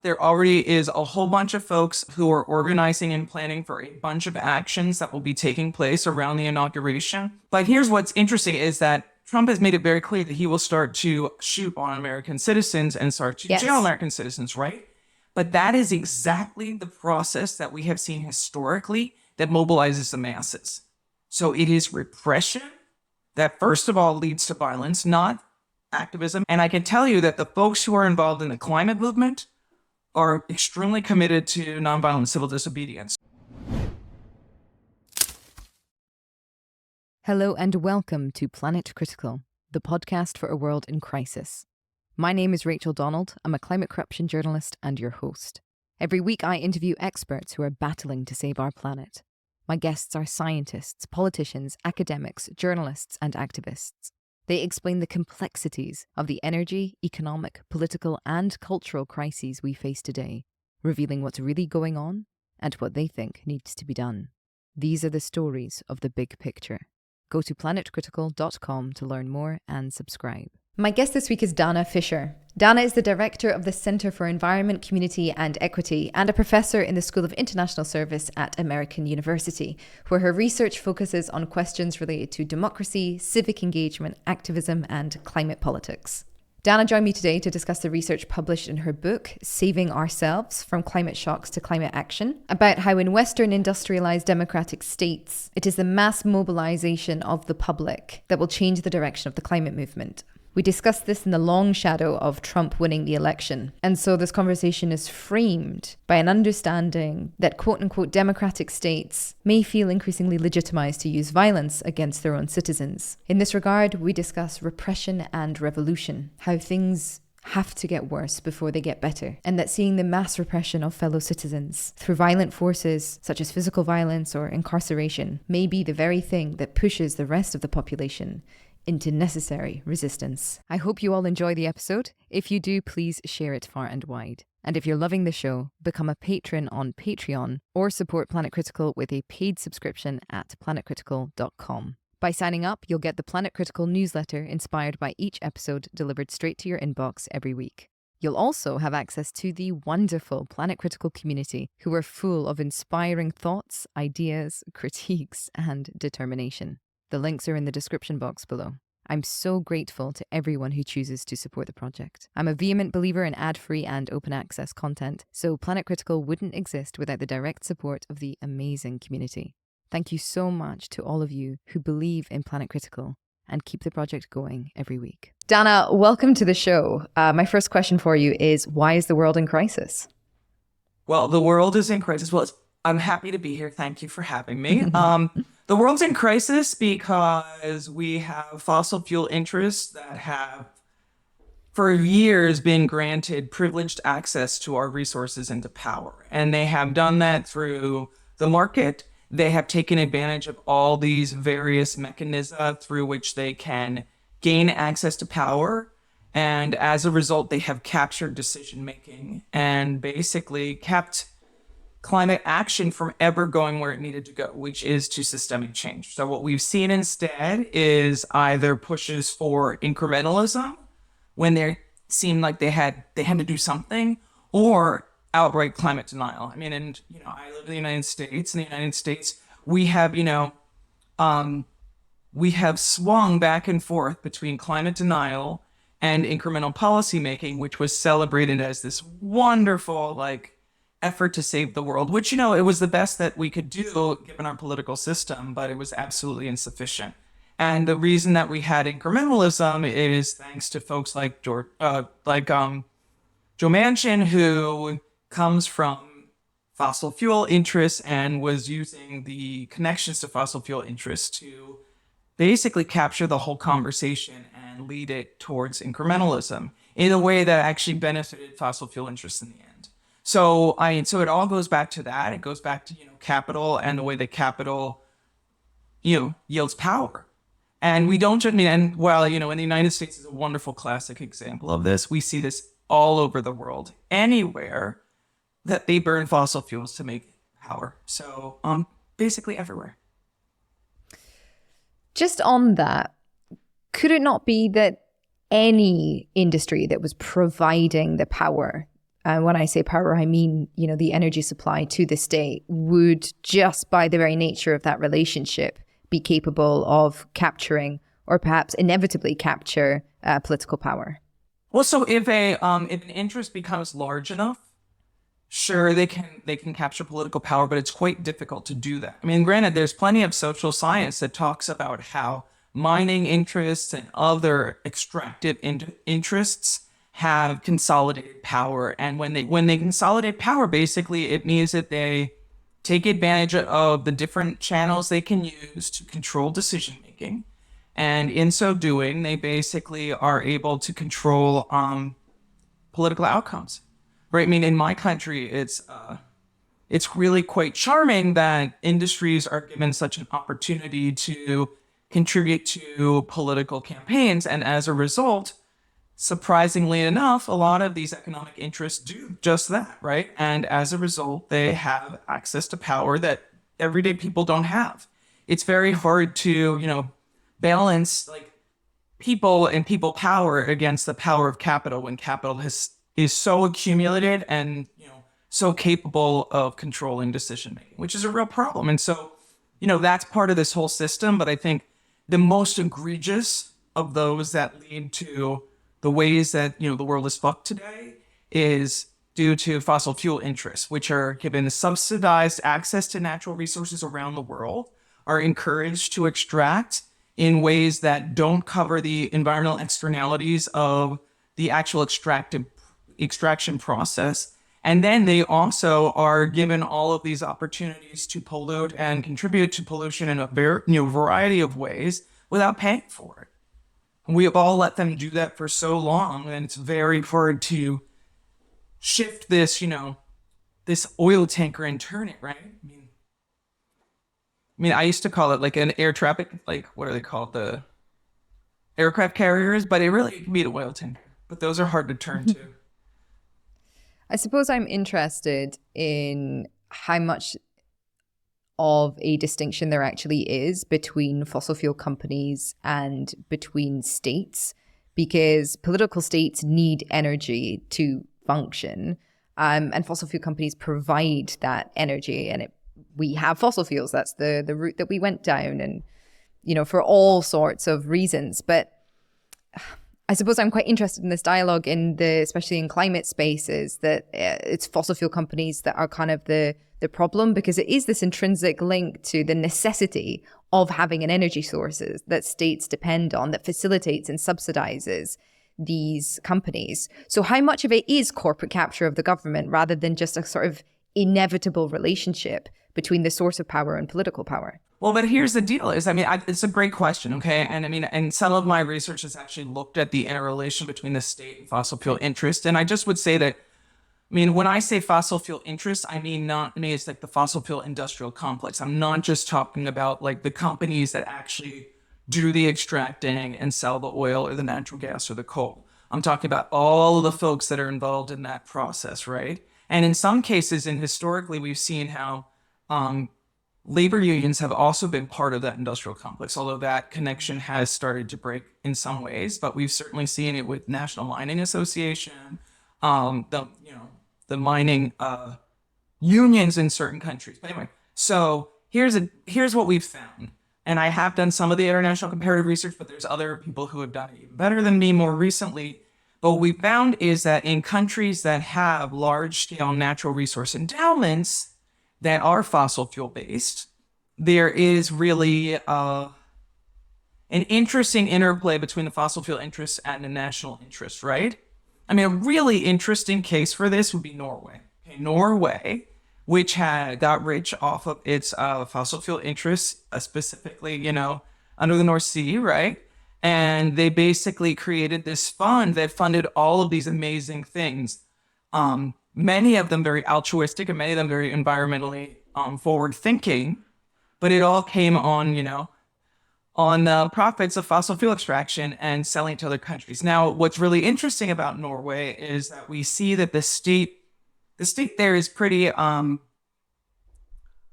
There already is a whole bunch of folks who are organizing and planning for a bunch of actions that will be taking place around the inauguration. But here's what's interesting is that Trump has made it very clear that he will start to shoot on American citizens and start to jail American citizens, right? But that is exactly the process that we have seen historically that mobilizes the masses. So it is repression that first of all leads to violence, not activism. And I can tell you that the folks who are involved in the climate movement are extremely committed to nonviolent civil disobedience. Hello and welcome to Planet Critical, the podcast for a world in crisis. My name is Rachel Donald. I'm a climate corruption journalist and your host. Every week I interview experts who are battling to save our planet. My guests are scientists, politicians, academics, journalists, and activists. They explain the complexities of the energy, economic, political, and cultural crises we face today, revealing what's really going on and what they think needs to be done. These are the stories of the big picture. Go to planetcritical.com to learn more and subscribe. My guest this week is Dana Fisher. Dana is the director of the Center for Environment, Community and Equity and a professor in the School of International Service at American University, where her research focuses on questions related to democracy, civic engagement, activism and climate politics. Dana joined me today to discuss the research published in her book, Saving Ourselves, From Climate Shocks to Climate Action, about how in Western industrialized democratic states, it is the mass mobilization of the public that will change the direction of the climate movement. We discussed this in the long shadow of Trump winning the election. And so this conversation is framed by an understanding that quote-unquote democratic states may feel increasingly legitimized to use violence against their own citizens. In this regard, we discuss repression and revolution, how things have to get worse before they get better, and that seeing the mass repression of fellow citizens through violent forces such as physical violence or incarceration may be the very thing that pushes the rest of the population into necessary resistance. I hope you all enjoy the episode. If you do, please share it far and wide. And if you're loving the show, become a patron on Patreon or support Planet Critical with a paid subscription at planetcritical.com. By signing up, you'll get the Planet Critical newsletter inspired by each episode delivered straight to your inbox every week. You'll also have access to the wonderful Planet Critical community who are full of inspiring thoughts, ideas, critiques, and determination. The links are in the description box below. I'm so grateful to everyone who chooses to support the project. I'm a vehement believer in ad-free and open access content, so Planet Critical wouldn't exist without the direct support of the amazing community. Thank you so much to all of you who believe in Planet Critical and keep the project going every week. Dana, welcome to the show. My first question for you is, why is the world in crisis? Well, the world is in crisis. Well, I'm happy to be here. Thank you for having me. The world's in crisis because we have fossil fuel interests that have, for years, been granted privileged access to our resources and to power. And they have done that through the market. They have taken advantage of all these various mechanisms through which they can gain access to power. And as a result, they have captured decision-making and basically kept climate action from ever going where it needed to go, which is to systemic change. So what we've seen instead is either pushes for incrementalism when they seemed like they had to do something, or outright climate denial. I mean, and I live in the United States. In the United States, we have swung back and forth between climate denial and incremental policymaking, which was celebrated as this wonderful effort to save the world, which, it was the best that we could do given our political system, but it was absolutely insufficient. And the reason that we had incrementalism is thanks to folks like Joe Manchin, who comes from fossil fuel interests and was using the connections to fossil fuel interests to basically capture the whole conversation and lead it towards incrementalism in a way that actually benefited fossil fuel interests in the end. So it all goes back to that. It goes back to, capital and the way that capital, yields power. And we don't just in the United States is a wonderful classic example of this. We see this all over the world, anywhere that they burn fossil fuels to make power. So basically everywhere. Just on that, could it not be that any industry that was providing the power and when I say power, I mean, the energy supply to the state, would just by the very nature of that relationship be capable of capturing, or perhaps inevitably capture, political power? Well, so if an interest becomes large enough, sure, they can capture political power, but it's quite difficult to do that. I mean, granted, there's plenty of social science that talks about how mining interests and other extractive interests have consolidated power, and when they consolidate power, basically it means that they take advantage of the different channels they can use to control decision making, and in so doing, they basically are able to control political outcomes. Right? I mean, in my country, it's really quite charming that industries are given such an opportunity to contribute to political campaigns, and as a result, surprisingly enough, a lot of these economic interests do just that, right? And as a result, they have access to power that everyday people don't have. It's very hard to, balance like people and people power against the power of capital when capital is so accumulated and, so capable of controlling decision making, which is a real problem. And so, that's part of this whole system. But I think the most egregious of those that lead to the ways that, the world is fucked today is due to fossil fuel interests, which are given subsidized access to natural resources around the world, are encouraged to extract in ways that don't cover the environmental externalities of the actual extraction process. And then they also are given all of these opportunities to pollute and contribute to pollution in a variety of ways without paying for it. We have all let them do that for so long, and it's very hard to shift this, this oil tanker and turn it, right? I used to call it like an air traffic, like what are they called? The aircraft carriers, but it really can be the oil tanker. But those are hard to turn to. I suppose I'm interested in how much of a distinction there actually is between fossil fuel companies and between states, because political states need energy to function, and fossil fuel companies provide that energy. And we have fossil fuels. That's the route that we went down, and for all sorts of reasons. But I suppose I'm quite interested in this dialogue especially in climate spaces, that it's fossil fuel companies that are kind of the problem, because it is this intrinsic link to the necessity of having an energy sources that states depend on, that facilitates and subsidizes these companies. So how much of it is corporate capture of the government rather than just a sort of inevitable relationship between the source of power and political power? Well, but here's the deal is, it's a great question, okay? And some of my research has actually looked at the interrelation between the state and fossil fuel interest. And I just would say that, when I say fossil fuel interest, it's like the fossil fuel industrial complex. I'm not just talking about like the companies that actually do the extracting and sell the oil or the natural gas or the coal. I'm talking about all of the folks that are involved in that process, right? And in some cases, and historically, we've seen how labor unions have also been part of that industrial complex, although that connection has started to break in some ways. But we've certainly seen it with National Mining Association, the mining unions in certain countries. But anyway, so here's what we've found. And I have done some of the international comparative research, but there's other people who have done it even better than me more recently. But what we found is that in countries that have large-scale natural resource endowments that are fossil fuel-based, there is really an interesting interplay between the fossil fuel interests and the national interest, right? A really interesting case for this would be Norway. Okay, Norway, which got rich off of its fossil fuel interests, specifically, under the North Sea, right? And they basically created this fund that funded all of these amazing things. Many of them very altruistic and many of them very environmentally forward thinking, but it all came on, on the profits of fossil fuel extraction and selling to other countries. Now, what's really interesting about Norway is that we see that the state there is pretty, what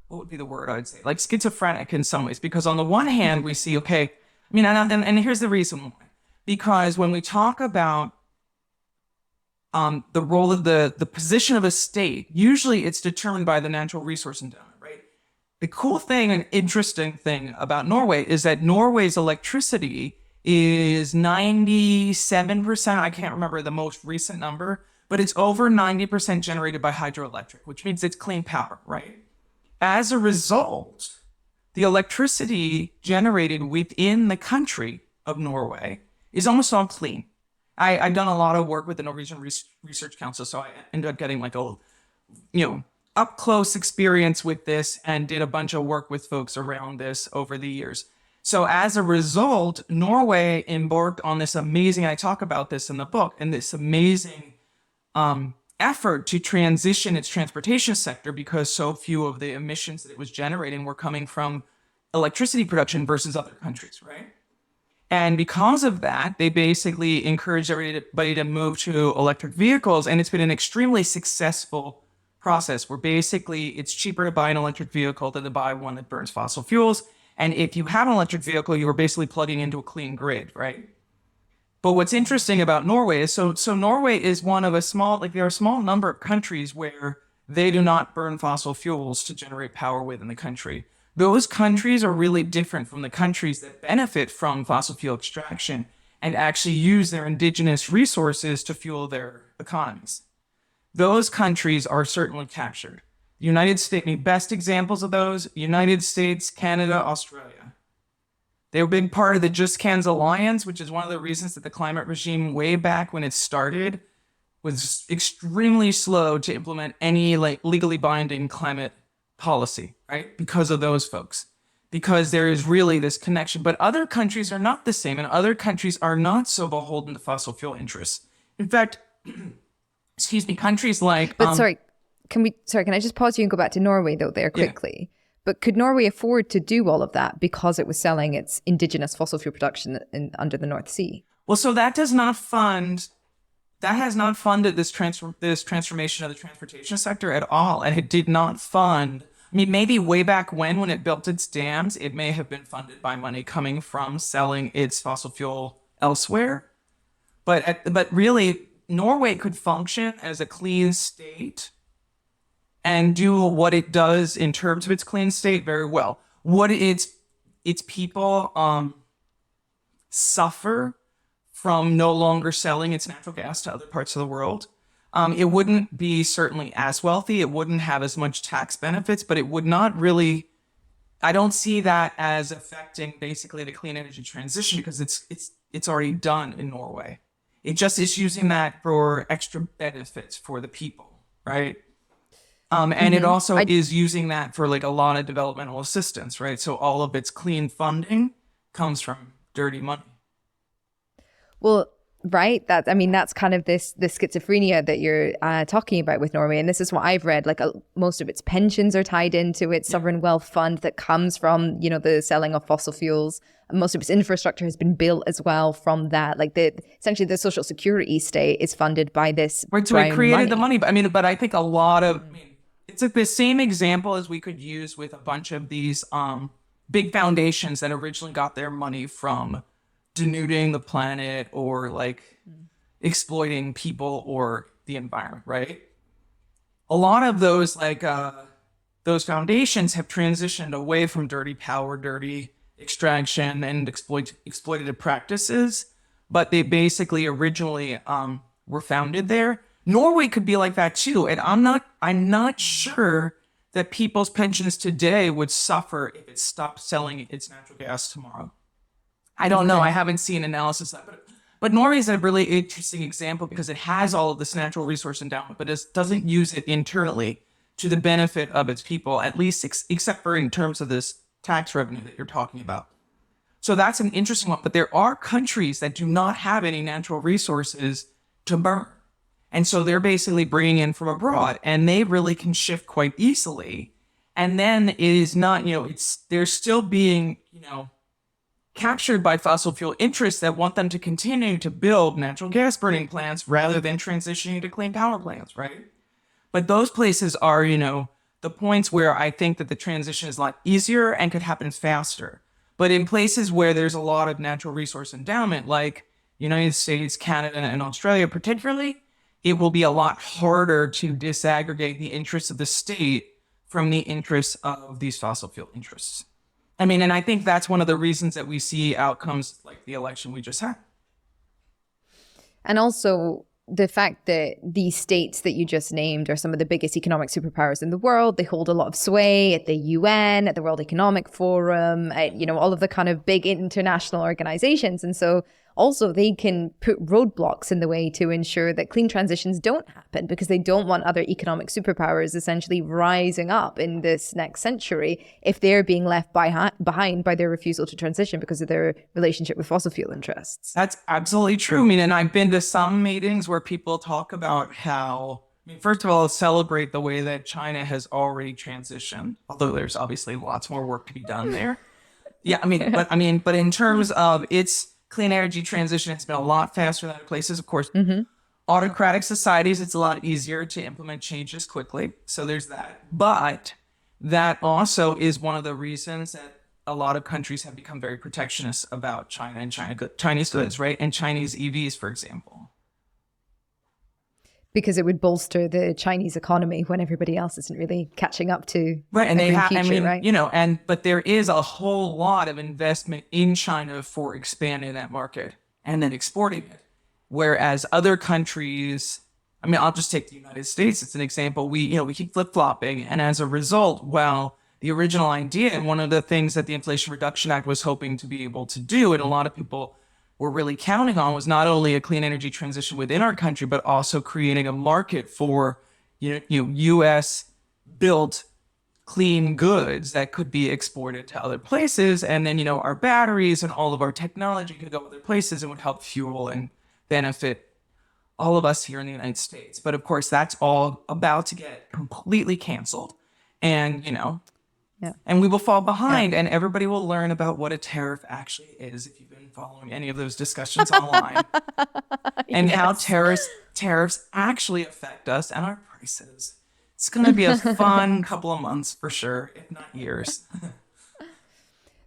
would be the word I would say? Like schizophrenic in some ways, because on the one hand, we see, okay, and here's the reason why. Because when we talk about the role of the position of a state, usually it's determined by the natural resource endowment, right? The cool thing and interesting thing about Norway is that Norway's electricity is 97%. I can't remember the most recent number, but it's over 90% generated by hydroelectric, which means it's clean power, right? As a result, the electricity generated within the country of Norway is almost all clean. I've done a lot of work with the Norwegian Research Council, so I ended up getting like a, up close experience with this and did a bunch of work with folks around this over the years. So as a result, Norway embarked on this amazing, I talk about this in the book, and this amazing effort to transition its transportation sector because so few of the emissions that it was generating were coming from electricity production versus other countries, right? And because of that, they basically encouraged everybody to move to electric vehicles. And it's been an extremely successful process where basically it's cheaper to buy an electric vehicle than to buy one that burns fossil fuels. And if you have an electric vehicle, you are basically plugging into a clean grid, right? But what's interesting about Norway is, so Norway is one of there are a small number of countries where they do not burn fossil fuels to generate power within the country. Those countries are really different from the countries that benefit from fossil fuel extraction and actually use their indigenous resources to fuel their economies. Those countries are certainly captured. The United States, the best examples of those, United States, Canada, Australia. They were a big part of the Just Cans Alliance, which is one of the reasons that the climate regime way back when it started was extremely slow to implement any legally binding climate policy, right? Because of those folks. Because there is really this connection. But other countries are not the same, and other countries are not so beholden to fossil fuel interests. In fact, countries like... But can I just pause you and go back to Norway though there quickly? Yeah. But could Norway afford to do all of that because it was selling its indigenous fossil fuel production under the North Sea? Well, so that has not funded this transformation of the transportation sector at all. And it did not fund, maybe way back when it built its dams, it may have been funded by money coming from selling its fossil fuel elsewhere. But really, Norway could function as a clean state and do what it does in terms of its clean state very well. What its people suffer from no longer selling its natural gas to other parts of the world. It wouldn't be certainly as wealthy. It wouldn't have as much tax benefits, but it would not really, I don't see that as affecting basically the clean energy transition because it's already done in Norway. It just is using that for extra benefits for the people, right? And it also is using that for like a lot of developmental assistance, right? So all of its clean funding comes from dirty money. Well, right. That's kind of this schizophrenia that you're talking about with Norway. And this is what I've read. Like most of its pensions are tied into its sovereign wealth fund that comes from, the selling of fossil fuels. And most of its infrastructure has been built as well from that. Like essentially the social security state is funded by this. Right. So it created the money. But I think a lot of, it's like the same example as we could use with a bunch of these big foundations that originally got their money from denuding the planet or like exploiting people or the environment, right? A lot of those those foundations have transitioned away from dirty power, dirty extraction, and exploitative practices, but they basically originally were founded there. Norway could be like that too, and I'm not sure that people's pensions today would suffer if it stopped selling its natural gas tomorrow. I don't know. I haven't seen analysis of that. But Norway is a really interesting example because it has all of this natural resource endowment, but it doesn't use it internally to the benefit of its people, at least except for in terms of this tax revenue that you're talking about. So that's an interesting one. But there are countries that do not have any natural resources to burn. And so they're basically bringing in from abroad, and they really can shift quite easily. And then it is not, they're still being, captured by fossil fuel interests that want them to continue to build natural gas burning plants rather than transitioning to clean power plants, right? But those places are, the points where I think that the transition is a lot easier and could happen faster. But in places where there's a lot of natural resource endowment, like United States, Canada, and Australia particularly, it will be a lot harder to disaggregate the interests of the state from the interests of these fossil fuel interests. I mean, and I think that's one of the reasons that we see outcomes like the election we just had. And also the fact that these states that you just named are some of the biggest economic superpowers in the world. They hold a lot of sway at the UN, at the World Economic Forum, at, all of the kind of big international organizations. And so also they can put roadblocks in the way to ensure that clean transitions don't happen, because they don't want other economic superpowers essentially rising up in this next century if they're being left behind by their refusal to transition because of their relationship with fossil fuel interests. That's absolutely true. I mean, and I've been to some meetings where people talk about how, first of all, celebrate the way that China has already transitioned, although there's obviously lots more work to be done there. Yeah, but in terms of its clean energy transition, has been a lot faster than other places. Of course, autocratic societies, it's a lot easier to implement changes quickly. So there's that. But that also is one of the reasons that a lot of countries have become very protectionist about China and Chinese goods, right? And Chinese EVs, for example. Because it would bolster the Chinese economy when everybody else isn't really catching up to right. And they have, right? but there is a whole lot of investment in China for expanding that market and then exporting it. Whereas other countries, I'll just take the United States as an example. We keep flip-flopping. And as a result, the original idea, and one of the things that the Inflation Reduction Act was hoping to be able to do, and a lot of people were really counting on, was not only a clean energy transition within our country, but also creating a market for U.S. built clean goods that could be exported to other places. And then, our batteries and all of our technology could go other places and would help fuel and benefit all of us here in the United States. But of course, that's all about to get completely canceled. And, and we will fall behind, and everybody will learn about what a tariff actually is if you've been following any of those discussions online, and how tariffs actually affect us and our prices. It's going to be a fun couple of months for sure, if not years.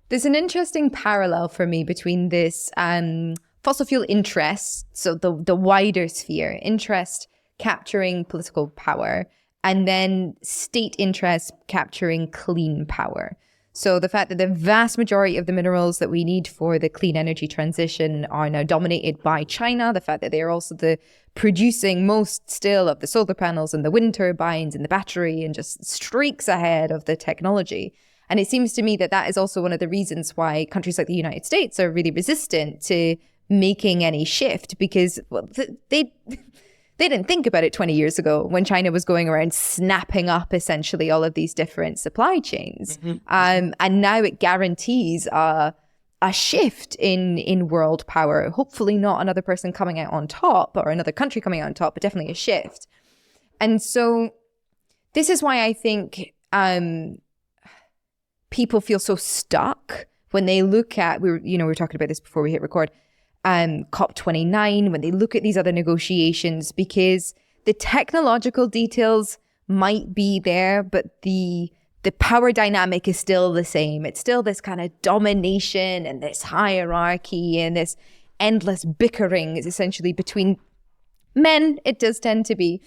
There's an interesting parallel for me between this fossil fuel interest, so the wider sphere, interest capturing political power, and then state interest capturing clean power. So the fact that the vast majority of the minerals that we need for the clean energy transition are now dominated by China, the fact that they are also the producing most still of the solar panels and the wind turbines and the battery, and just streaks ahead of the technology. And it seems to me that that is also one of the reasons why countries like the United States are really resistant to making any shift, because they didn't think about it 20 years ago when China was going around snapping up essentially all of these different supply chains. And now it guarantees a shift in world power. Hopefully not another person coming out on top or another country coming out on top, but definitely a shift. And so this is why I think people feel so stuck when they look at, we were talking about this before we hit record, COP29, when they look at these other negotiations, because the technological details might be there, but the power dynamic is still the same. It's still this kind of domination and this hierarchy and this endless bickering is essentially between men. It does tend to be.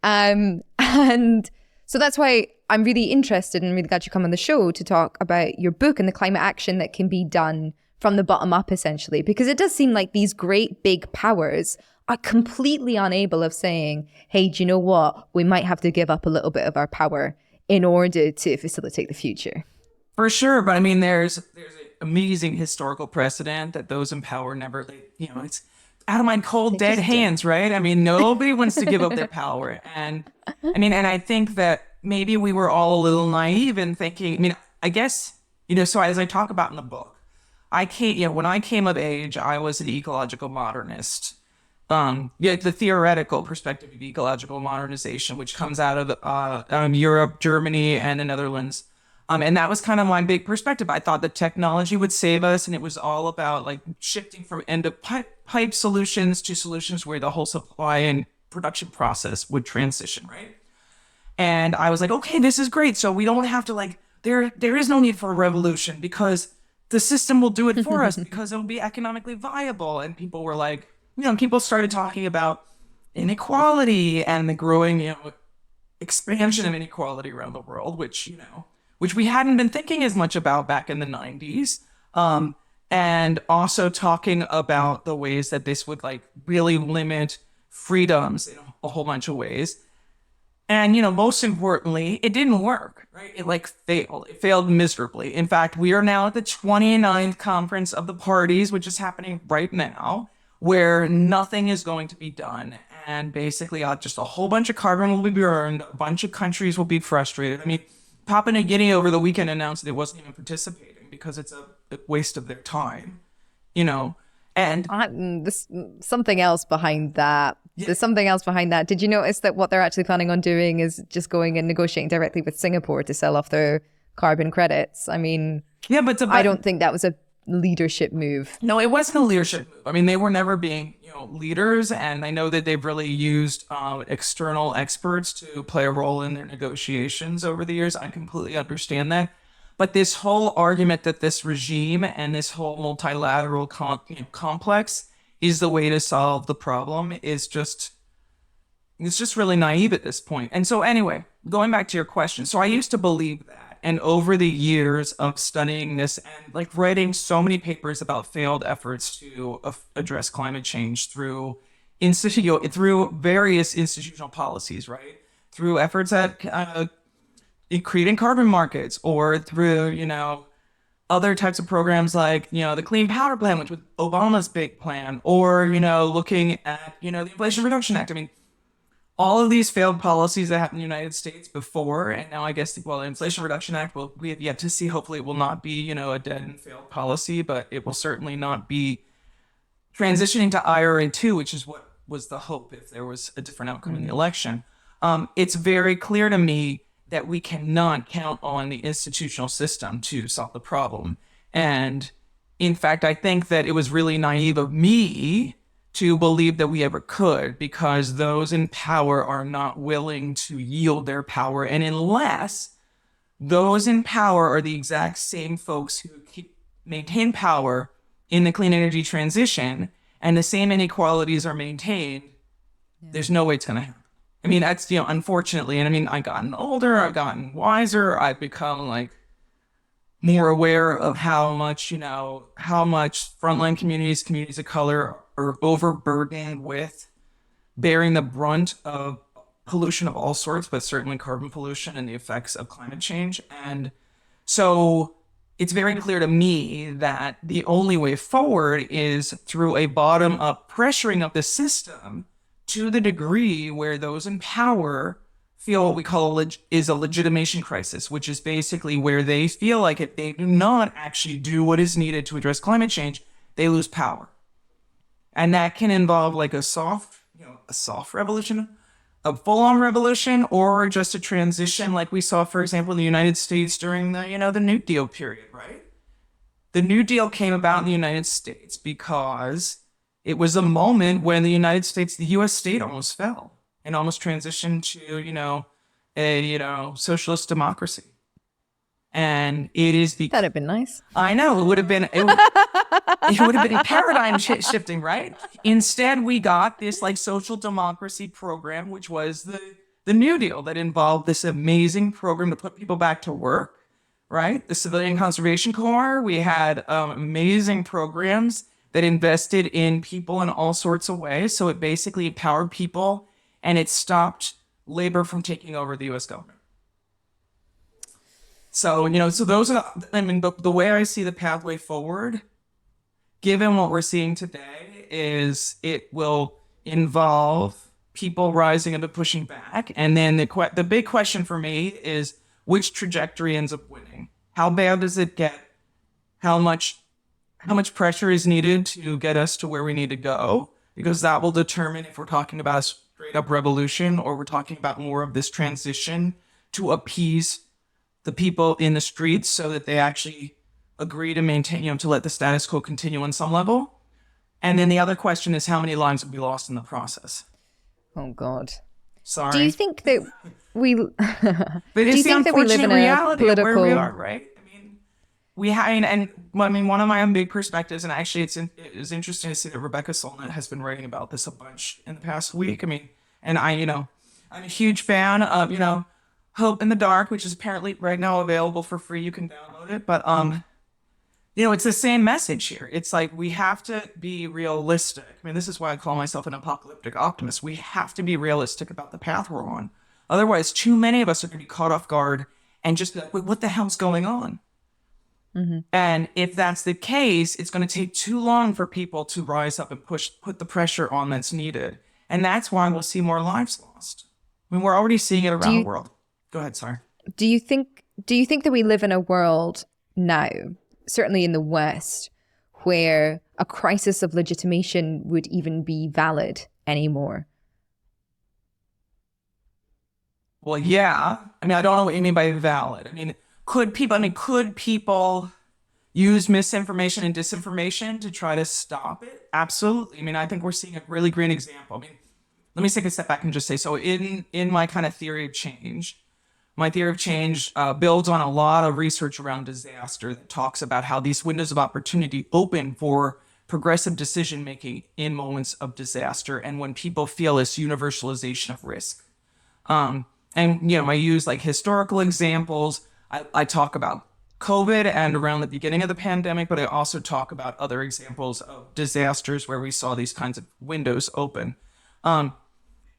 And so that's why I'm really interested and really glad you come on the show to talk about your book and the climate action that can be done from the bottom up, essentially, because it does seem like these great big powers are completely unable of saying, hey, do you know what? We might have to give up a little bit of our power in order to facilitate the future. For sure. But there's an amazing historical precedent that those in power never, it's out of my cold, dead hands, right? Nobody wants to give up their power. And I think that maybe we were all a little naive in thinking, I guess, so as I talk about in the book, when I came of age, I was an ecological modernist. The theoretical perspective of ecological modernization, which comes out of Europe, Germany, and the Netherlands. And that was kind of my big perspective. I thought that technology would save us, and it was all about shifting from end of pipe solutions to solutions where the whole supply and production process would transition, right? And I was like, okay, this is great. So we don't have to there is no need for a revolution because the system will do it for us because it will be economically viable. And people were people started talking about inequality and the growing, expansion of inequality around the world, which we hadn't been thinking as much about back in the 90s. And also talking about the ways that this would like really limit freedoms in a whole bunch of ways. And, most importantly, it didn't work, right? It like failed. It failed miserably. In fact, we are now at the 29th conference of the parties, which is happening right now, where nothing is going to be done. And basically, just a whole bunch of carbon will be burned. A bunch of countries will be frustrated. I mean, Papua New Guinea over the weekend announced that it wasn't even participating because it's a waste of their time, and There's something else behind that. Yeah. There's something else behind that. Did you notice that what they're actually planning on doing is just going and negotiating directly with Singapore to sell off their carbon credits? I mean, yeah, but I don't think that was a leadership move. No, it wasn't a leadership move. I mean, they were never being, leaders, and I know that they've really used external experts to play a role in their negotiations over the years. I completely understand that. But this whole argument that this regime and this whole multilateral complex is the way to solve the problem it's just really naive at this point. And so anyway, going back to your question, so I used to believe that. And over the years of studying this and like writing so many papers about failed efforts to address climate change through various institutional policies, right? Through efforts at creating carbon markets, or through, other types of programs like, the Clean Power Plan, which was Obama's big plan, or, looking at, the Inflation Reduction Act. I mean, all of these failed policies that happened in the United States before, and now I guess, the Inflation Reduction Act, we have yet to see. Hopefully it will not be, a dead and failed policy, but it will certainly not be transitioning to IRA 2, which is what was the hope if there was a different outcome in the election. It's very clear to me that we cannot count on the institutional system to solve the problem. And in fact, I think that it was really naive of me to believe that we ever could, because those in power are not willing to yield their power. And unless those in power are the exact same folks who maintain power in the clean energy transition, and the same inequalities are maintained, there's no way it's going to happen. I mean, that's, unfortunately, and I mean, I've gotten older, I've gotten wiser, I've become like more aware of how much frontline communities of color are overburdened with bearing the brunt of pollution of all sorts, but certainly carbon pollution and the effects of climate change. And so it's very clear to me that the only way forward is through a bottom-up pressuring of the system to the degree where those in power feel what we call is a legitimation crisis, which is basically where they feel like if they do not actually do what is needed to address climate change, they lose power. And that can involve like a soft revolution, a full-on revolution, or just a transition like we saw, for example, in the United States during the New Deal period, right? The New Deal came about in the United States because it was a moment when the U.S. state almost fell and almost transitioned to, a socialist democracy. And it is that'd have been nice. I know, it would have been paradigm shifting, right? Instead, we got this like social democracy program, which was the New Deal, that involved this amazing program to put people back to work, right? The Civilian Conservation Corps. We had amazing programs that invested in people in all sorts of ways. So it basically empowered people, and it stopped labor from taking over the U.S. government. So, so those are, the way I see the pathway forward, given what we're seeing today, is it will involve people rising up and pushing back. And then the big question for me is which trajectory ends up winning? How bad does it get? How much pressure is needed to get us to where we need to go? Because that will determine if we're talking about a straight up revolution or we're talking about more of this transition to appease the people in the streets so that they actually agree to maintain, to let the status quo continue on some level. And then the other question is how many lives will be lost in the process? Oh, God. Sorry. Do you think that we... But it's the unfortunate reality of where we are, right? and I mean, one of my own big perspectives, and actually it's interesting to see that Rebecca Solnit has been writing about this a bunch in the past week. I mean, and I'm a huge fan of, Hope in the Dark, which is apparently right now available for free. You can download it. But it's the same message here. It's like we have to be realistic. I mean, this is why I call myself an apocalyptic optimist. We have to be realistic about the path we're on. Otherwise, too many of us are going to be caught off guard and just be like, wait, what the hell's going on? Mm-hmm. And if that's the case, it's going to take too long for people to rise up and put the pressure on that's needed. And that's why we'll see more lives lost. I mean, we're already seeing it around the world. Go ahead, sorry. Do you think that we live in a world now, certainly in the West, where a crisis of legitimation would even be valid anymore? Well, yeah. I mean, I don't know what you mean by valid. I mean, could people use misinformation and disinformation to try to stop it? Absolutely. I mean, I think we're seeing a really great example. I mean, let me take a step back and just say, so in my kind of theory of change, my theory of change builds on a lot of research around disaster that talks about how these windows of opportunity open for progressive decision making in moments of disaster and when people feel this universalization of risk. I use like historical examples. I talk about COVID and around the beginning of the pandemic, but I also talk about other examples of disasters where we saw these kinds of windows open.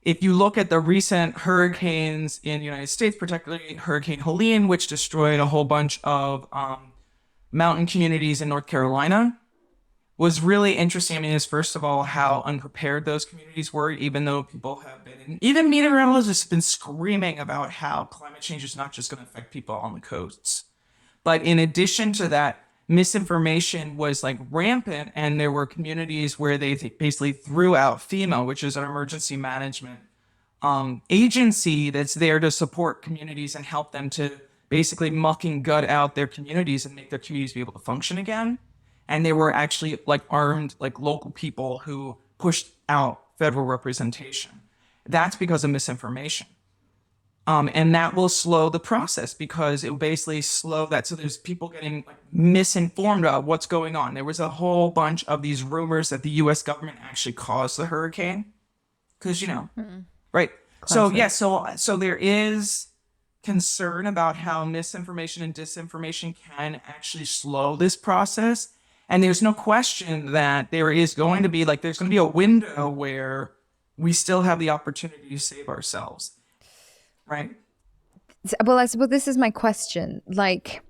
If you look at the recent hurricanes in the United States, particularly Hurricane Helene, which destroyed a whole bunch of mountain communities in North Carolina, was really interesting. I mean, is first of all, how unprepared those communities were, even though people have been, even meteorologists have been screaming about how climate change is not just going to affect people on the coasts. But in addition to that, misinformation was like rampant, and there were communities where they basically threw out FEMA, which is an emergency management agency that's there to support communities and help them to basically muck and gut out their communities and make their communities be able to function again. And they were actually like armed, like local people who pushed out federal representation. That's because of misinformation. And that will slow the process because it will basically slow that. So there's people getting like misinformed about what's going on. There was a whole bunch of these rumors that the U.S. government actually caused the hurricane. Because, right. Classic. So there is concern about how misinformation and disinformation can actually slow this process. And there's no question that there's going to be a window where we still have the opportunity to save ourselves. Right. Well, I suppose this is my question. Like,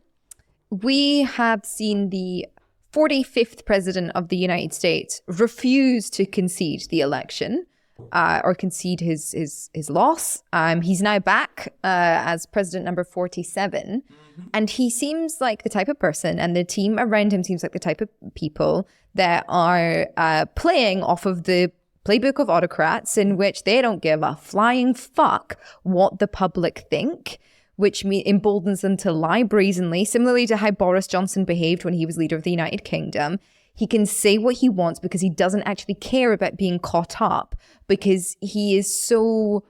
we have seen the 45th president of the United States refuse to concede the election or concede his loss. He's now back as president number 47. Mm-hmm. And he seems like the type of person, and the team around him seems like the type of people that are playing off of the playbook of autocrats, in which they don't give a flying fuck what the public think, which emboldens them to lie brazenly, similarly to how Boris Johnson behaved when he was leader of the United Kingdom. He can say what he wants because he doesn't actually care about being caught up, because he is so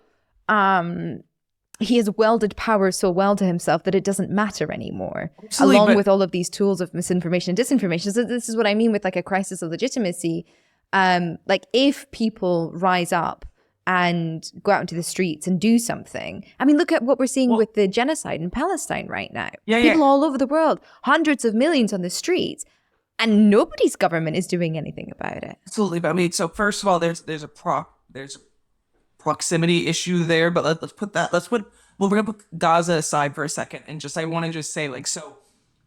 he has welded power so well to himself that it doesn't matter anymore. Absolutely, along with all of these tools of misinformation and disinformation. So this is what I mean with like a crisis of legitimacy. Like, if people rise up and go out into the streets and do something. I mean, look at what we're seeing with the genocide in Palestine right now. People all over the world, hundreds of millions on the streets, and nobody's government is doing anything about it. Absolutely. But I mean, so first of all, there's a proximity issue there, but we're going to put Gaza aside for a second. And I want to just say, like, so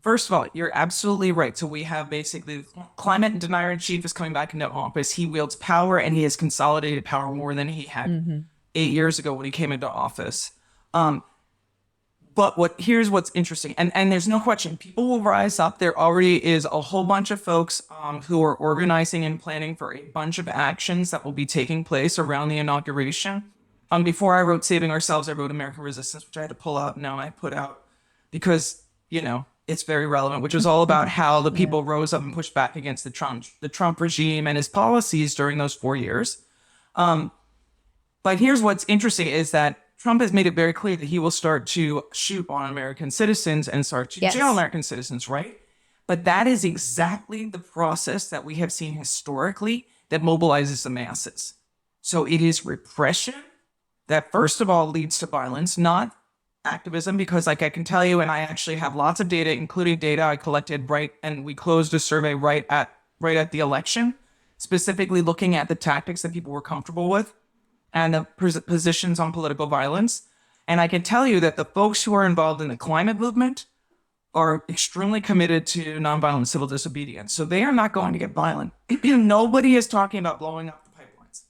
first of all, you're absolutely right. So we have basically climate denier in chief is coming back into office. He wields power, and he has consolidated power more than he had 8 years ago when he came into office. But here's what's interesting, and there's no question, people will rise up. There already is a whole bunch of folks who are organizing and planning for a bunch of actions that will be taking place around the inauguration. Before I wrote Saving Ourselves, I wrote American Resistance, which I had to pull out. Now I put out because, it's very relevant, which is all about how the people rose up and pushed back against the Trump regime and his policies during those 4 years. But here's what's interesting is that Trump has made it very clear that he will start to shoot on American citizens and start to jail American citizens, right? But that is exactly the process that we have seen historically that mobilizes the masses. So it is repression that first of all leads to violence, not activism, because like I can tell you, and I actually have lots of data, including data I collected and we closed a survey right at the election, specifically looking at the tactics that people were comfortable with and the positions on political violence. And I can tell you that the folks who are involved in the climate movement are extremely committed to nonviolent civil disobedience. So they are not going to get violent. Nobody is talking about blowing up the pipelines.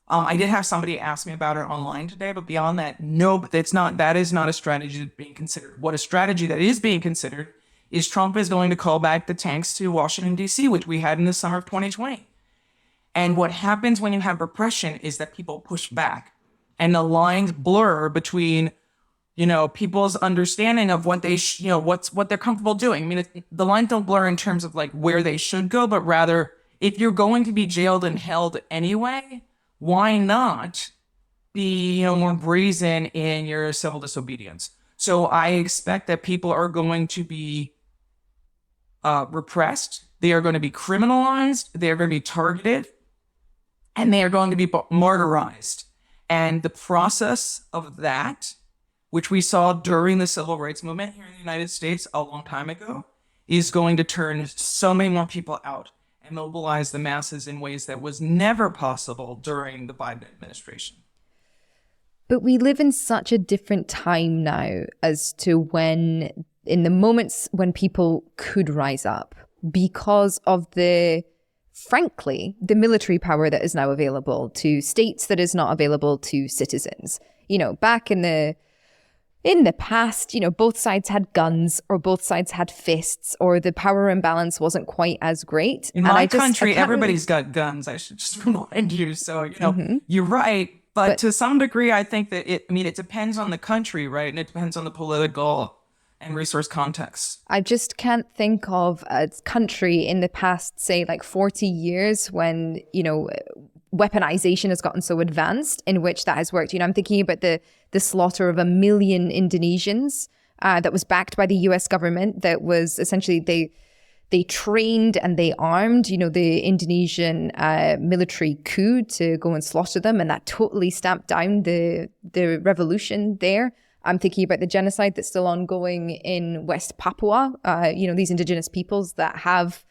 I did have somebody ask me about it online today, but beyond that, no, that is not a strategy that's being considered. What a strategy that is being considered is Trump is going to call back the tanks to Washington, D.C., which we had in the summer of 2020. And what happens when you have repression is that people push back and the lines blur between people's understanding of what they, what they're comfortable doing. I mean, the lines don't blur in terms of like where they should go, but rather if you're going to be jailed and held anyway, why not be, more brazen in your civil disobedience? So I expect that people are going to be repressed. They are going to be criminalized. They are going to be targeted, and they are going to be martyrized. And the process of that, which we saw during the civil rights movement here in the United States a long time ago, is going to turn so many more people out and mobilize the masses in ways that was never possible during the Biden administration. But we live in such a different time now as to in the moments when people could rise up because of frankly, the military power that is now available to states that is not available to citizens. Back in the past, both sides had guns or both sides had fists or the power imbalance wasn't quite as great. In my country, everybody's got guns. I should just remind you. So, you're right. But to some degree, I think that it depends on the country, right? And it depends on the political and resource context. I just can't think of a country in the past, say like 40 years when, weaponization has gotten so advanced in which that has worked. I'm thinking about the slaughter of 1 million Indonesians that was backed by the US government, that was essentially they trained and they armed, the Indonesian military coup to go and slaughter them. And that totally stamped down the revolution there. I'm thinking about the genocide that's still ongoing in West Papua, these indigenous peoples that have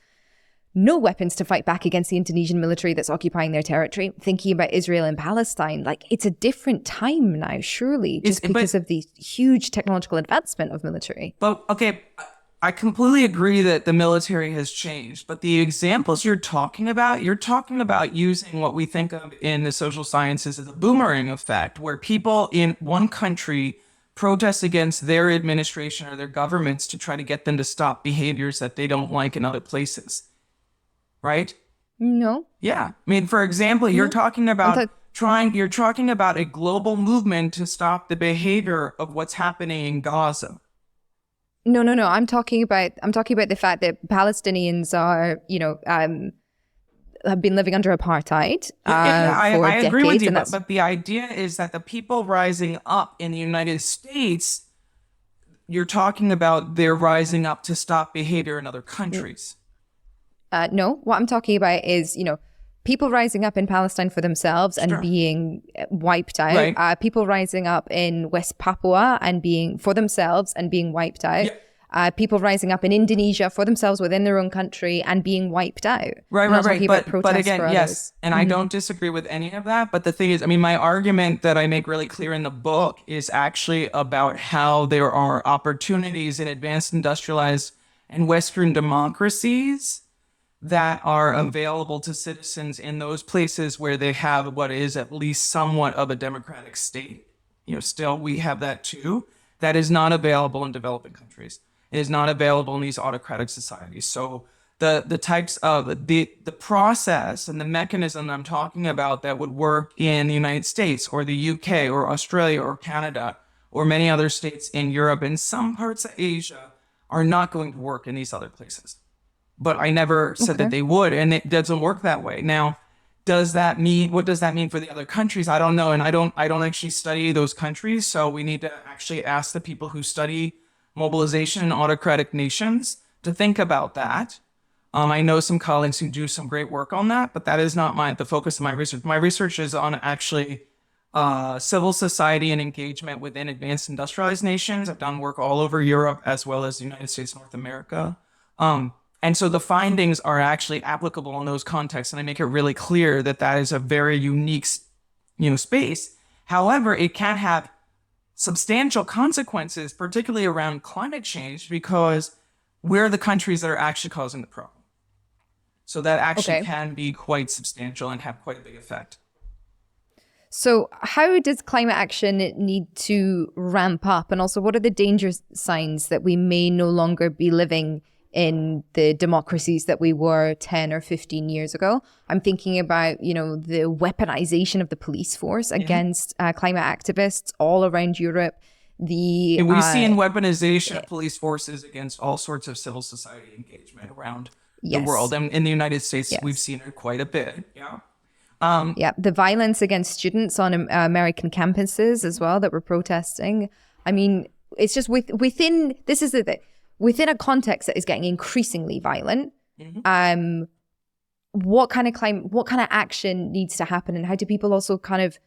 no weapons to fight back against the Indonesian military that's occupying their territory. Thinking about Israel and Palestine, like it's a different time now, surely, just because of the huge technological advancement of military. But okay, I completely agree that the military has changed, but the examples you're talking about using what we think of in the social sciences as a boomerang effect, where people in one country protest against their administration or their governments to try to get them to stop behaviors that they don't like in other places. Right? No. Yeah. I mean, for example, you're talking about a global movement to stop the behavior of what's happening in Gaza. No. I'm talking about the fact that Palestinians are, have been living under apartheid. I agree with you, but the idea is that the people rising up in the United States, you're talking about they're rising up to stop behavior in other countries. No, what I'm talking about is, people rising up in Palestine for themselves and being wiped out. Right. People rising up in West Papua and being for themselves and being wiped out. Yeah. People rising up in Indonesia for themselves within their own country and being wiped out. Right. But again, yes. And I don't disagree with any of that. But the thing is, my argument that I make really clear in the book is actually about how there are opportunities in advanced industrialized and Western democracies that are available to citizens in those places where they have what is at least somewhat of a democratic state. Still we have that too. That is not available in developing countries. It is not available in these autocratic societies. So the types of the process and the mechanism I'm talking about that would work in the United States or the UK or Australia or Canada or many other states in Europe and some parts of Asia are not going to work in these other places. But I never said that they would, and it doesn't work that way. Now, what does that mean for the other countries? I don't know, and I don't actually study those countries, so we need to actually ask the people who study mobilization in autocratic nations to think about that. I know some colleagues who do some great work on that, but that is not the focus of my research. My research is on actually civil society and engagement within advanced industrialized nations. I've done work all over Europe as well as the United States, North America. And so the findings are actually applicable in those contexts, and I make it really clear that that is a very unique, space. However, it can have substantial consequences, particularly around climate change, because we're the countries that are actually causing the problem. So that actually Okay. can be quite substantial and have quite a big effect. So, how does climate action need to ramp up? And also, what are the danger signs that we may no longer be living in the democracies that we were 10 or 15 years ago? I'm thinking about, the weaponization of the police force against climate activists all around Europe. And we see in weaponization of police forces against all sorts of civil society engagement around the world. And in the United States, we've seen it quite a bit. Yeah. The violence against students on American campuses as well that were protesting. I mean, it's just within a context that is getting increasingly violent. What kind of action needs to happen, and how do people also kind of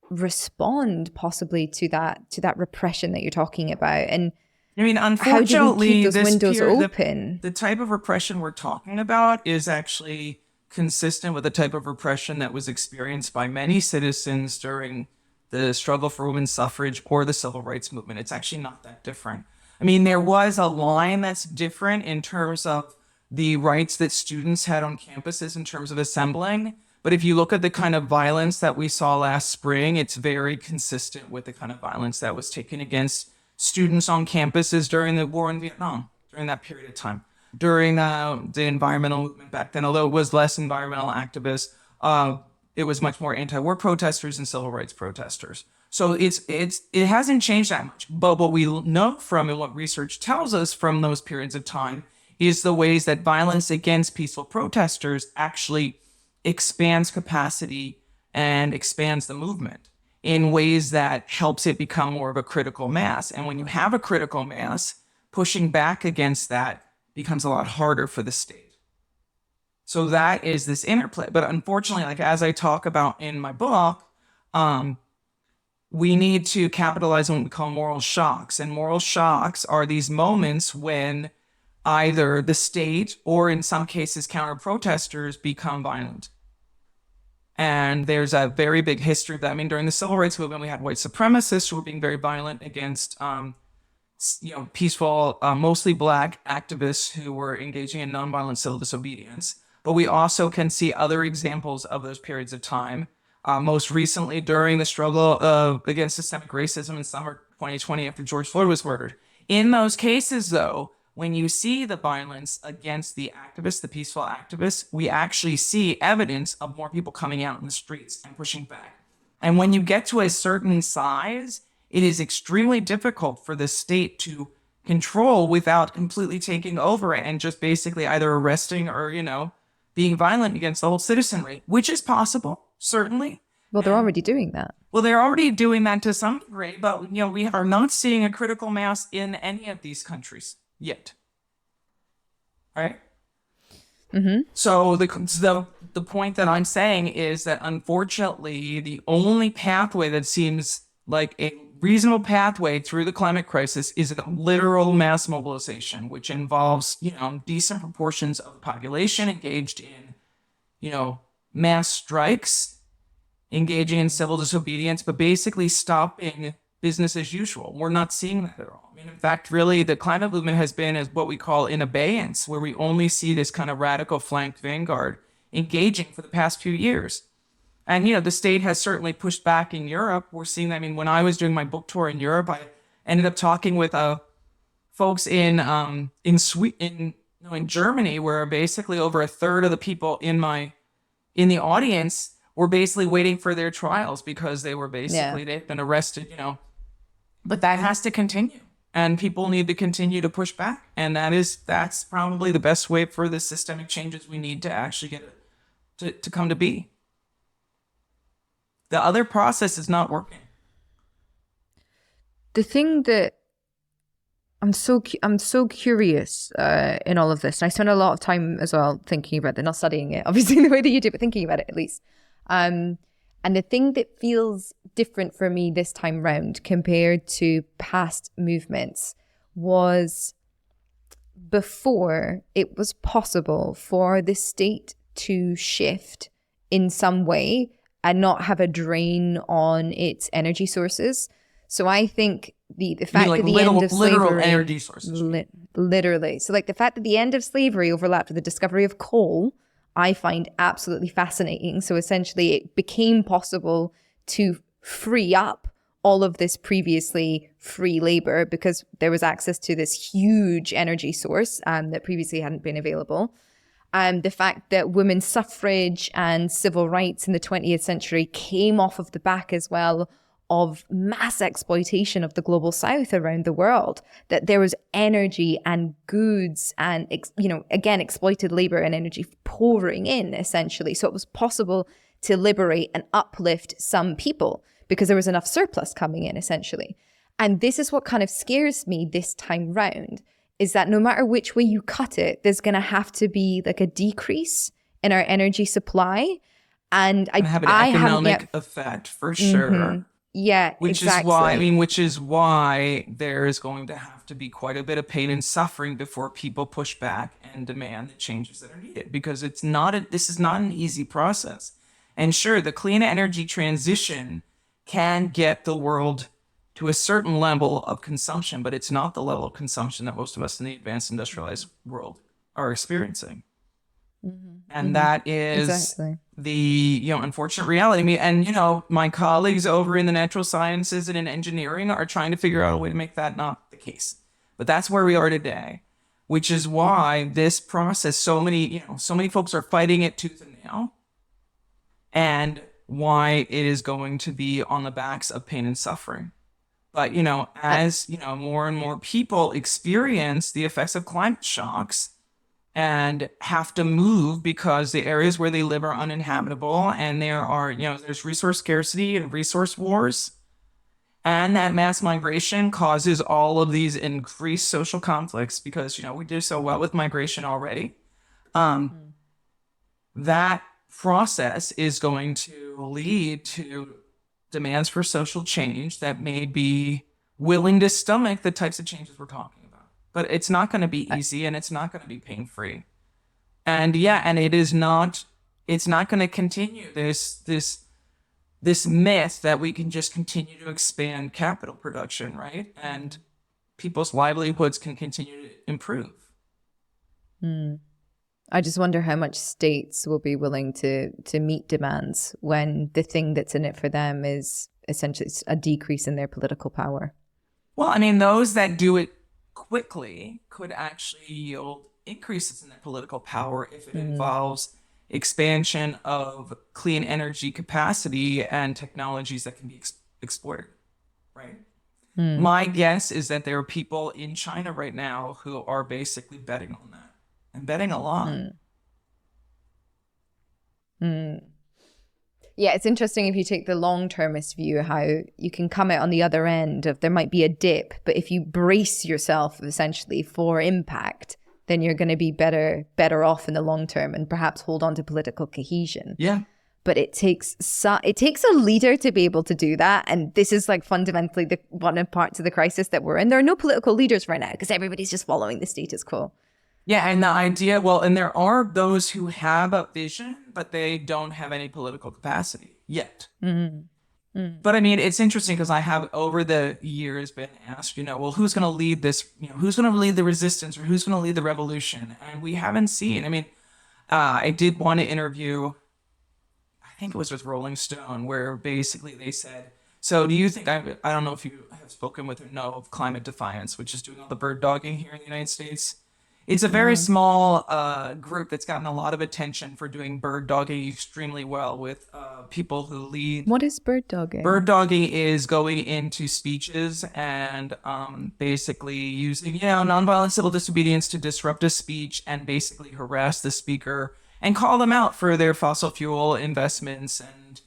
respond possibly to that repression that you're talking about? And I mean, how do we unfortunately, keep those windows open? The type of repression we're talking about is actually consistent with the type of repression that was experienced by many citizens during the struggle for women's suffrage or the civil rights movement. It's actually not that different. I mean, there was a line that's different in terms of the rights that students had on campuses in terms of assembling. But if you look at the kind of violence that we saw last spring, it's very consistent with the kind of violence that was taken against students on campuses during the war in Vietnam, during that period of time. During the environmental movement back then, although it was less environmental activists, it was much more anti-war protesters and civil rights protesters. So it hasn't changed that much. But what we know from and what research tells us from those periods of time is the ways that violence against peaceful protesters actually expands capacity and expands the movement in ways that helps it become more of a critical mass. And when you have a critical mass, pushing back against that becomes a lot harder for the state. So that is this interplay. But unfortunately, like as I talk about in my book, we need to capitalize on what we call moral shocks. And moral shocks are these moments when either the state or in some cases counter-protesters become violent. And there's a very big history of that. I mean, during the civil rights movement, we had white supremacists who were being very violent against peaceful, mostly Black activists who were engaging in nonviolent civil disobedience. But we also can see other examples of those periods of time. Most recently, during the struggle against systemic racism in summer 2020 after George Floyd was murdered. In those cases, though, when you see the violence against the activists, the peaceful activists, we actually see evidence of more people coming out in the streets and pushing back. And when you get to a certain size, it is extremely difficult for the state to control without completely taking over and just basically either arresting or, being violent against the whole citizenry, which is possible, certainly. Well, they're already doing that. Well, they're already doing that to some degree, but, we are not seeing a critical mass in any of these countries yet. Right? Mm-hmm. So the point that I'm saying is that unfortunately, the only pathway that seems like a reasonable pathway through the climate crisis is a literal mass mobilization, which involves, decent proportions of the population engaged in, mass strikes, engaging in civil disobedience, but basically stopping business as usual. We're not seeing that at all. I mean, in fact, really, the climate movement has been as what we call in abeyance, where we only see this kind of radical flanked vanguard engaging for the past few years. And, the state has certainly pushed back in Europe. We're seeing that. I mean, when I was doing my book tour in Europe, I ended up talking with folks in Germany, where basically over a third of the people in the audience were basically waiting for their trials because they were they've been arrested, But that has to continue, and people need to continue to push back. And that's probably the best way for the systemic changes we need to actually get it to come to be. The other process is not working. The thing that I'm so curious in all of this. And I spend a lot of time as well thinking about it, not studying it, obviously in the way that you do, but thinking about it at least. And the thing that feels different for me this time round compared to past movements was before it was possible for the state to shift in some way and not have a drain on its energy sources. So I think the fact like that the end of literal slavery, energy sources. literally, so like the fact that the end of slavery overlapped with the discovery of coal, I find absolutely fascinating. So essentially, it became possible to free up all of this previously free labor because there was access to this huge energy source that previously hadn't been available. The fact that women's suffrage and civil rights in the 20th century came off of the back as well of mass exploitation of the global south around the world, that there was energy and goods and, again, exploited labor and energy pouring in essentially. So it was possible to liberate and uplift some people because there was enough surplus coming in essentially. And this is what kind of scares me this time round, is that no matter which way you cut it, there's going to have to be like a decrease in our energy supply. And I Have an haven't economic yet. effect for sure. Yeah, Which exactly. is why there is going to have to be quite a bit of pain and suffering before people push back and demand the changes that are needed, because this is not an easy process. And sure, the clean energy transition can get the world to a certain level of consumption, but it's not the level of consumption that most of us in the advanced industrialized world are experiencing. And that is Exactly. the unfortunate reality. And my colleagues over in the natural sciences and in engineering are trying to figure out a way to make that not the case. But that's where we are today, which is why this process, so many folks are fighting it tooth and nail, and why it is going to be on the backs of pain and suffering. But as more and more people experience the effects of climate shocks and have to move because the areas where they live are uninhabitable, and there's resource scarcity and resource wars, and that mass migration causes all of these increased social conflicts because we do so well with migration already. That process is going to lead to demands for social change that may be willing to stomach the types of changes we're talking about. But it's not going to be easy, and it's not going to be pain-free. And it's not going to continue this myth that we can just continue to expand capital production, right? And people's livelihoods can continue to improve. I just wonder how much states will be willing to meet demands when the thing that's in it for them is essentially a decrease in their political power. Well, I mean, those that do it quickly could actually yield increases in their political power if it involves expansion of clean energy capacity and technologies that can be exploited, right? My guess is that there are people in China right now who are basically betting on that, and betting a lot. Yeah, it's interesting if you take the long-termist view, how you can come out on the other end of there might be a dip, but if you brace yourself essentially for impact, then you're going to be better off in the long term and perhaps hold on to political cohesion. Yeah. But it takes a leader to be able to do that. And this is like fundamentally one of parts of the crisis that we're in. There are no political leaders right now because everybody's just following the status quo. Yeah, and the idea, and there are those who have a vision, but they don't have any political capacity yet. But I mean, it's interesting because I have over the years been asked, who's going to lead this, who's going to lead the resistance, or who's going to lead the revolution? And we haven't seen. I mean, I did want to interview, I think it was with Rolling Stone, where basically they said, so do you think, I don't know if you have spoken with or know of Climate Defiance, which is doing all the bird dogging here in the United States. It's a very small group that's gotten a lot of attention for doing bird dogging extremely well with people who lead. What is bird dogging? Bird dogging is going into speeches and basically using, nonviolent civil disobedience to disrupt a speech and basically harass the speaker and call them out for their fossil fuel investments and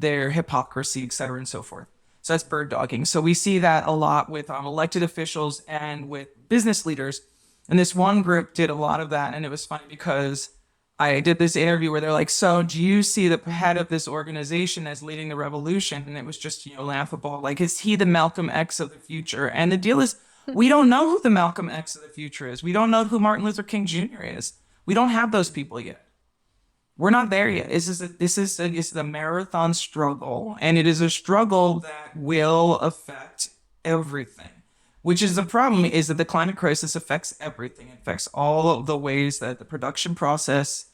their hypocrisy, et cetera, and so forth. So that's bird dogging. So we see that a lot with elected officials and with business leaders. And this one group did a lot of that. And it was funny because I did this interview where they're like, so do you see the head of this organization as leading the revolution? And it was just, laughable. Like, is he the Malcolm X of the future? And the deal is, we don't know who the Malcolm X of the future is. We don't know who Martin Luther King Jr. is. We don't have those people yet. We're not there yet. This is a marathon struggle, and it is a struggle that will affect everything. Which is the problem, is that the climate crisis affects everything. It affects all of the ways that the production process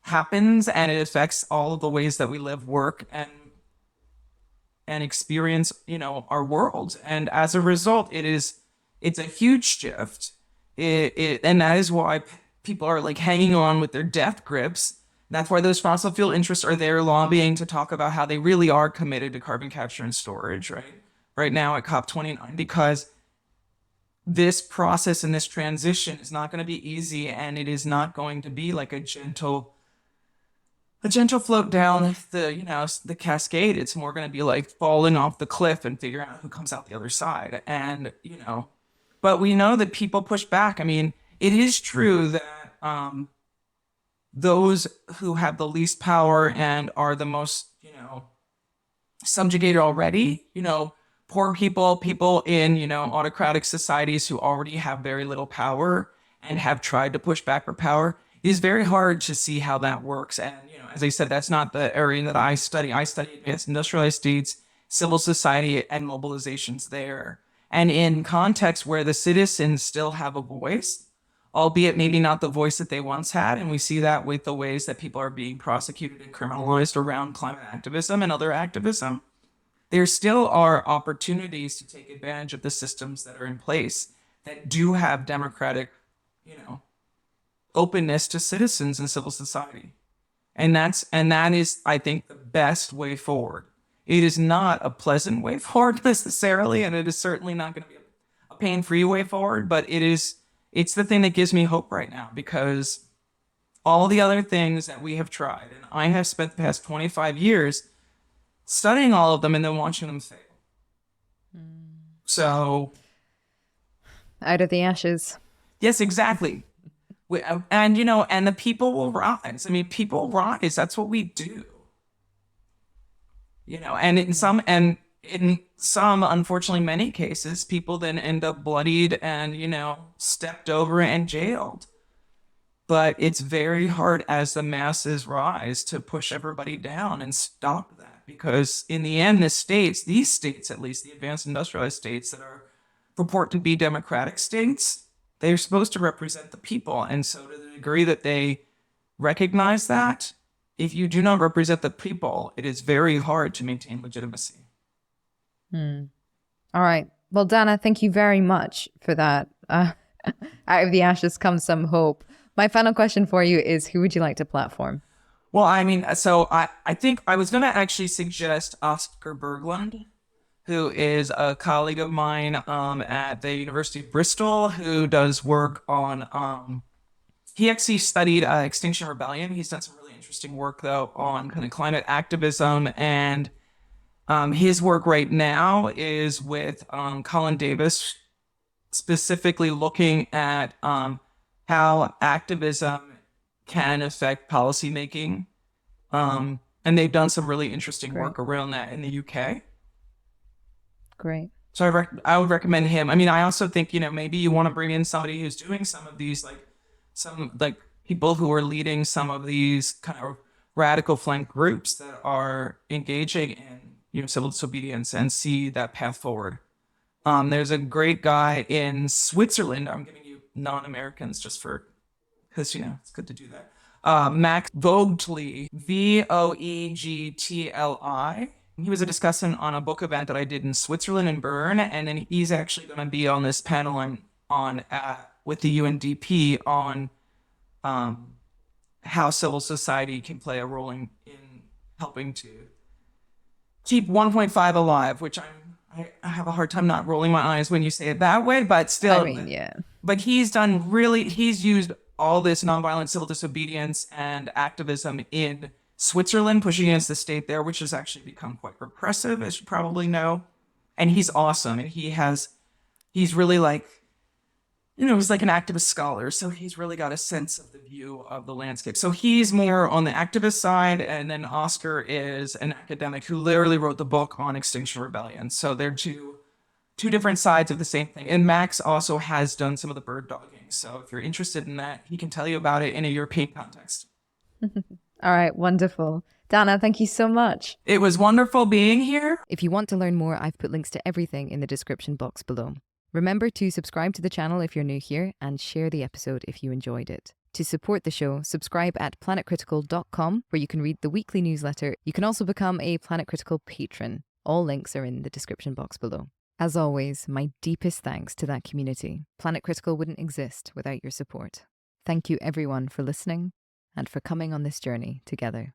happens, and it affects all of the ways that we live, work, and experience, our world. And as a result, it's a huge shift. And that is why people are like hanging on with their death grips. That's why those fossil fuel interests are there lobbying to talk about how they really are committed to carbon capture and storage, right? Right now at COP29, because this process and this transition is not going to be easy, and it is not going to be like a gentle float down the cascade. It's more going to be like falling off the cliff and figuring out who comes out the other side. And, but we know that people push back. I mean, it is true that those who have the least power and are the most, subjugated already, poor people in, autocratic societies who already have very little power and have tried to push back for power, it is very hard to see how that works. And, as I said, that's not the area that I study. I study advanced industrialized states, civil society, and mobilizations there. And in contexts where the citizens still have a voice, albeit maybe not the voice that they once had. And we see that with the ways that people are being prosecuted and criminalized around climate activism and other activism. There still are opportunities to take advantage of the systems that are in place that do have democratic, openness to citizens and civil society. And that is, I think, the best way forward. It is not a pleasant way forward necessarily, and it is certainly not going to be a pain-free way forward, but it's the thing that gives me hope right now, because all the other things that we have tried, and I have spent the past 25 years studying all of them and then watching them fail. So, out of the ashes. yes, exactly. And the people will rise. I mean, people rise. That's what we do. And in some, unfortunately, many cases, people then end up bloodied and, stepped over and jailed. But it's very hard as the masses rise to push everybody down and stop that. Because in the end, these states, at least the advanced industrialized states that purport to be democratic states, they're supposed to represent the people. And so to the degree that they recognize that, if you do not represent the people, it is very hard to maintain legitimacy. All right. Well, Dana, thank you very much for that. Out of the ashes comes some hope. My final question for you is, who would you like to platform? Well, I mean, so I think I was going to actually suggest Oscar Berglund, who is a colleague of mine at the University of Bristol, who does work on, he actually studied Extinction Rebellion. He's done some really interesting work, though, on kind of climate activism. And his work right now is with Colin Davis, specifically looking at how activism can affect policymaking. And they've done some really interesting work around that in the UK. Great. So I would recommend him. I mean, I also think, maybe you want to bring in somebody who's doing some of these, some people who are leading some of these kind of radical flank groups that are engaging in, civil disobedience, and see that path forward. There's a great guy in Switzerland. I'm giving you non-Americans just because, it's good to do that. Max Vogtli, Voegtli. He was a discussant on a book event that I did in Switzerland in Bern, and then he's actually going to be on this panel with the UNDP on how civil society can play a role in helping to keep 1.5 alive, which I have a hard time not rolling my eyes when you say it that way, but still. I mean, yeah. But he's used all this nonviolent civil disobedience and activism in Switzerland, pushing against the state there, which has actually become quite repressive, as you probably know. and he's awesome. And he's really like, he's like an activist scholar, so he's really got a sense of the view of the landscape. So he's more on the activist side, and then Oscar is an academic who literally wrote the book on Extinction Rebellion. So they're two different sides of the same thing. And Max also has done some of the bird dogging. So if you're interested in that, he can tell you about it in a European context. All right, wonderful. Dana, thank you so much. It was wonderful being here. If you want to learn more, I've put links to everything in the description box below. Remember to subscribe to the channel if you're new here and share the episode if you enjoyed it. To support the show, subscribe at planetcritical.com, where you can read the weekly newsletter. You can also become a Planet Critical patron. All links are in the description box below. As always, my deepest thanks to that community. Planet Critical wouldn't exist without your support. Thank you everyone for listening and for coming on this journey together.